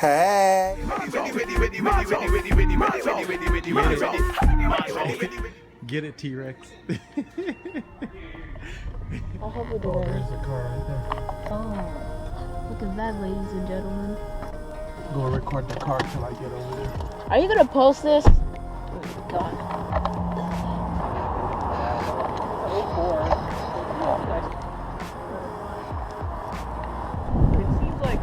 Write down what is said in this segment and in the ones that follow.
Hey. Get it, T-Rex. I hope we do that. There's a car right there. Oh, look at that, ladies and gentlemen. Go record the car till I get over there. Are you gonna post this? Oh my God. It seems like,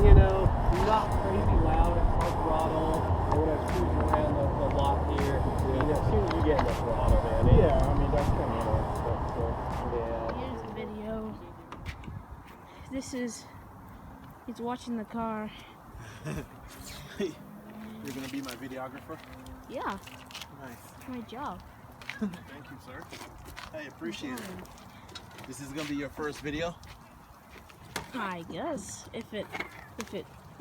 you know, not crazy loud at full throttle. I would have cruising around the lot here. Yeah. I mean, as soon as you get in the throttle, man. Yeah, I mean, that's kind of stuff. So, yeah. Here's the video. This is, he's watching the car. You're gonna be my videographer? Yeah, Nice. it's my job. Thank you, sir. I appreciate it. This is gonna be your first video? I guess if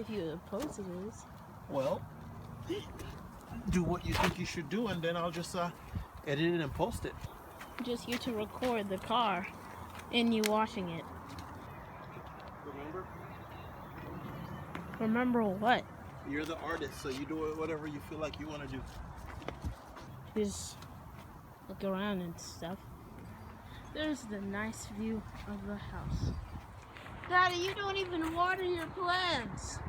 you post it is. Well, do what you think you should do, and then I'll just edit it and post it. Just you to record the car and you washing it. Remember? Remember what? You're the artist, so you do whatever you feel like you want to do. Just look around and stuff. There's the nice view of the house. Daddy, you don't even water your plants.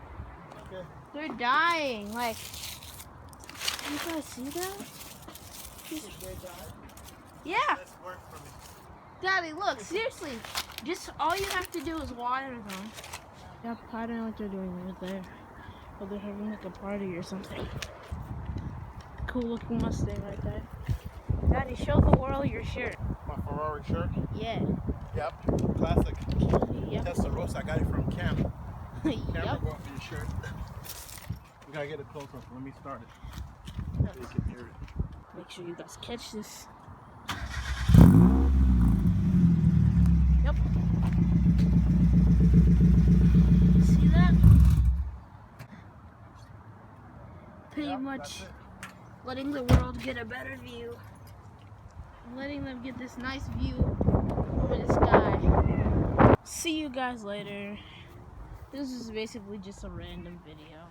Okay. They're dying. Like, you guys see that? Yeah. That's work for me. Daddy, look, seriously. Just all you have to do is water them. Yep, I don't know what they're doing right there. Oh, they're having like a party or something. Cool looking Mustang right there. Daddy, show the world your shirt. My Ferrari shirt? Yeah. Yep. Classic. Yep. Testarossa. I got it from Cam. Cam Yep. brought me the shirt. We gotta get it close up. Let me start it. So you can hear it. Make sure you guys catch this. Yep. See that? Pretty much letting the world get a better view. Letting them get this nice view over the sky. See you guys later. This is basically just a random video.